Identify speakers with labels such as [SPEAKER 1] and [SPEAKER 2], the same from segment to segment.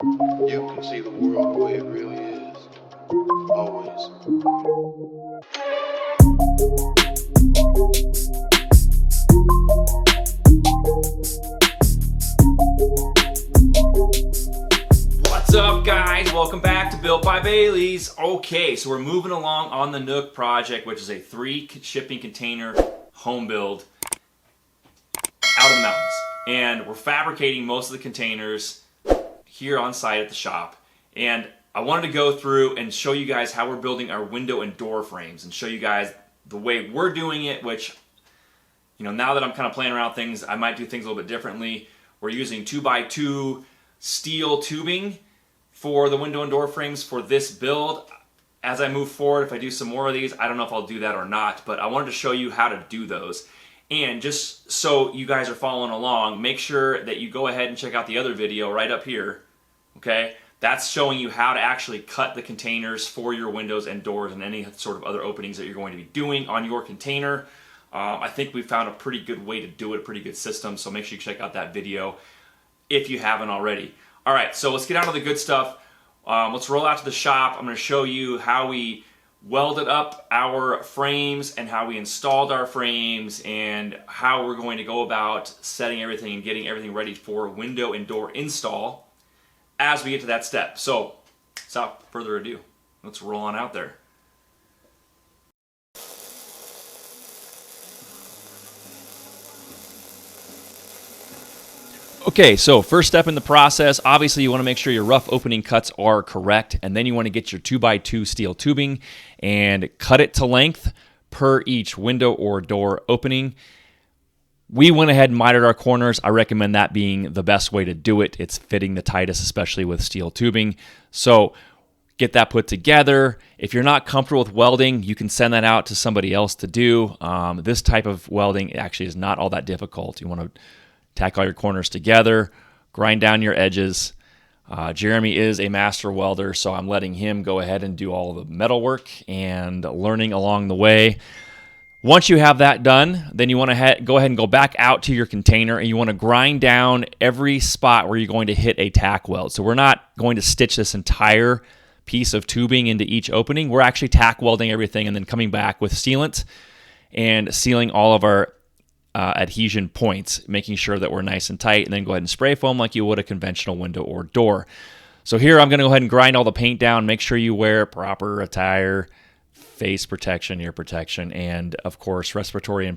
[SPEAKER 1] You can see the world the way it really is. Always.
[SPEAKER 2] What's up, guys? Welcome back to Built by Bailey's. Okay, so we're moving along on the Nook project, which is a 3 shipping container home build out of the mountains. And we're fabricating most of the containers here on site at the shop. And I wanted to go through and show you guys how we're building our window and door frames and show you guys the way we're doing it, which, you know, now that I'm kind of playing around things, I might do things a little bit differently. We're using 2x2 steel tubing for the window and door frames for this build. As I move forward, if I do some more of these, I don't know if I'll do that or not, but I wanted to show you how to do those. And just so you guys are following along, make sure that you go ahead and check out the other video right up here, okay? That's showing you how to actually cut the containers for your windows and doors and any sort of other openings that you're going to be doing on your container. I think we found a pretty good way to do it, a pretty good system, so make sure you check out that video if you haven't already. All right, so let's get on to the good stuff. Let's roll out to the shop. I'm going to show you how we welded up our frames and how we installed our frames and how we're going to go about setting everything and getting everything ready for window and door install as we get to that step. So, without further ado, let's roll on out there. Okay, so first step in the process, obviously you want to make sure your rough opening cuts are correct, and then you want to get your 2x2 steel tubing and cut it to length per each window or door opening. We went ahead and mitered our corners. I recommend that being the best way to do it. It's fitting the tightest, especially with steel tubing. So get that put together. If you're not comfortable with welding, you can send that out to somebody else to do. This type of welding actually is not all that difficult. You want to tack all your corners together, grind down your edges. Jeremy is a master welder, so I'm letting him go ahead and do all the metal work and learning along the way. Once you have that done, then you want to go ahead and go back out to your container and you want to grind down every spot where you're going to hit a tack weld. So we're not going to stitch this entire piece of tubing into each opening. We're actually tack welding everything and then coming back with sealant and sealing all of our adhesion points, making sure that we're nice and tight, and then go ahead and spray foam like you would a conventional window or door. So here I'm going to go ahead and grind all the paint down. Make sure you wear proper attire, face protection, ear protection, and of course respiratory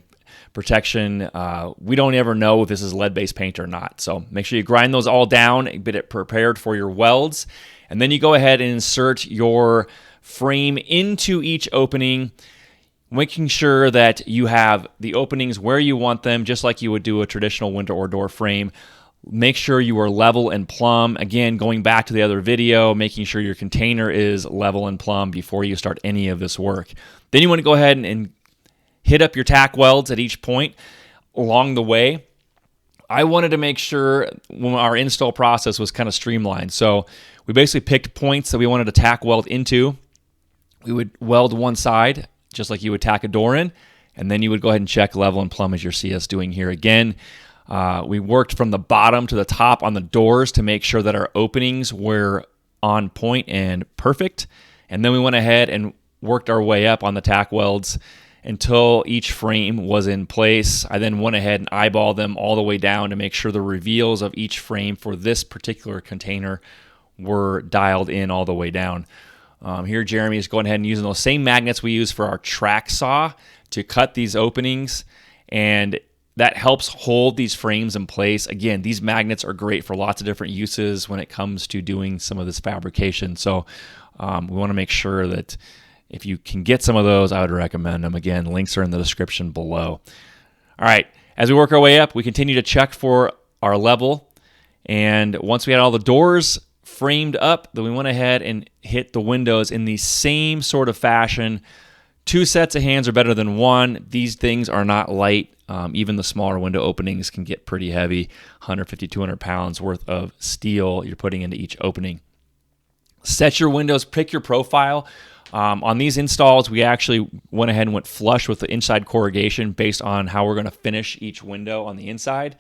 [SPEAKER 2] protection. We don't ever know if this is lead-based paint or not, so make sure you grind those all down, get it prepared for your welds, and then you go ahead and insert your frame into each opening, making sure that you have the openings where you want them, just like you would do a traditional window or door frame. Make sure you are level and plumb. Again, going back to the other video, making sure your container is level and plumb before you start any of this work. Then you want to go ahead and hit up your tack welds at each point along the way. I wanted to make sure when our install process was kind of streamlined. So we basically picked points that we wanted to tack weld into. We would weld one side, just like you would tack a door in, and then you would go ahead and check level and plumb as you see us doing here again. We worked from the bottom to the top on the doors to make sure that our openings were on point and perfect, and then we went ahead and worked our way up on the tack welds until each frame was in place. I then went ahead and eyeballed them all the way down to make sure the reveals of each frame for this particular container were dialed in all the way down. Here, Jeremy is going ahead and using those same magnets we use for our track saw to cut these openings, and that helps hold these frames in place. Again, these magnets are great for lots of different uses when it comes to doing some of this fabrication. So we want to make sure that if you can get some of those, I would recommend them. Again, links are in the description below. All right, as we work our way up, we continue to check for our level, and once we had all the doors framed up, then we went ahead and hit the windows in the same sort of fashion. 2 sets of hands are better than 1. These things are not light. Even the smaller window openings can get pretty heavy, 150, 200 pounds worth of steel you're putting into each opening. Set your windows, pick your profile. On these installs, we actually went ahead and went flush with the inside corrugation based on how we're going to finish each window on the inside.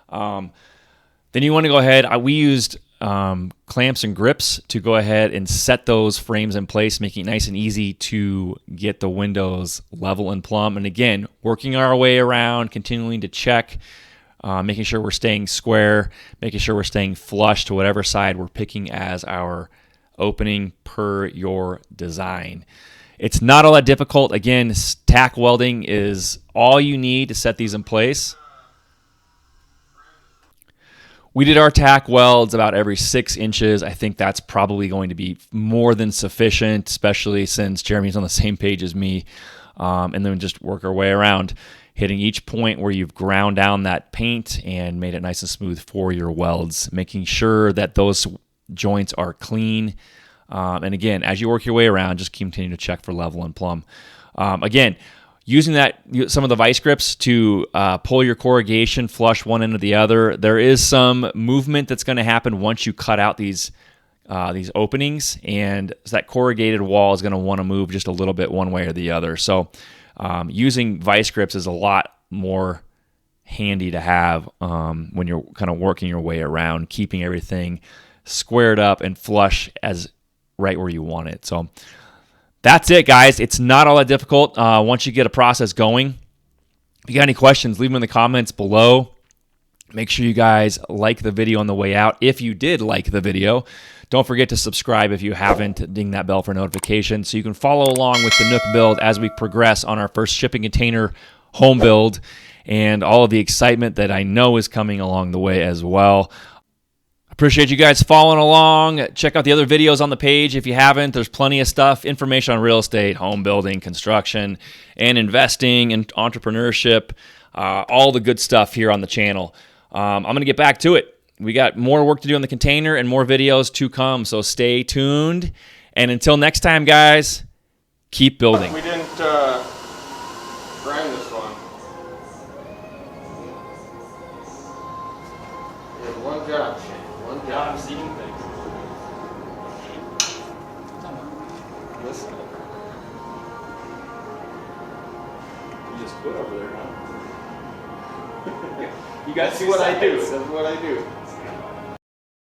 [SPEAKER 2] Then you want to go ahead. We used clamps and grips to go ahead and set those frames in place, making it nice and easy to get the windows level and plumb. And again, working our way around, continuing to check, making sure we're staying square, making sure we're staying flush to whatever side we're picking as our opening per your design. It's not all that difficult. Again, tack welding is all you need to set these in place. We did our tack welds about every 6 inches. I think that's probably going to be more than sufficient, especially since Jeremy's on the same page as me. And then just work our way around, hitting each point where you've ground down that paint and made it nice and smooth for your welds, making sure that those joints are clean. And again, as you work your way around, just continue to check for level and plumb. Again, using some of the vice grips to pull your corrugation flush one end to the other. There is some movement that's going to happen once you cut out these openings, and that corrugated wall is going to want to move just a little bit one way or the other. So using vice grips is a lot more handy to have when you're kind of working your way around, keeping everything squared up and flush as right where you want it. So that's it, guys. It's not all that difficult once you get a process going. If you got any questions, leave them in the comments below. Make sure you guys like the video on the way out. If you did like the video, don't forget to subscribe if you haven't. Ding that bell for notifications so you can follow along with the Nook build as we progress on our first shipping container home build and all of the excitement that I know is coming along the way as well. Appreciate you guys following along. Check out the other videos on the page if you haven't. There's plenty of stuff, information on real estate, home building, construction, and investing and entrepreneurship. All the good stuff here on the channel. I'm going to get back to it. We got more work to do on the container and more videos to come, so stay tuned. And until next time, guys, keep building.
[SPEAKER 1] We didn't grind this one. We have one job, Shane. One job.
[SPEAKER 2] seeing things.
[SPEAKER 1] Listen.
[SPEAKER 2] You just put over there, huh?
[SPEAKER 1] You guys see what I do. That's what I do.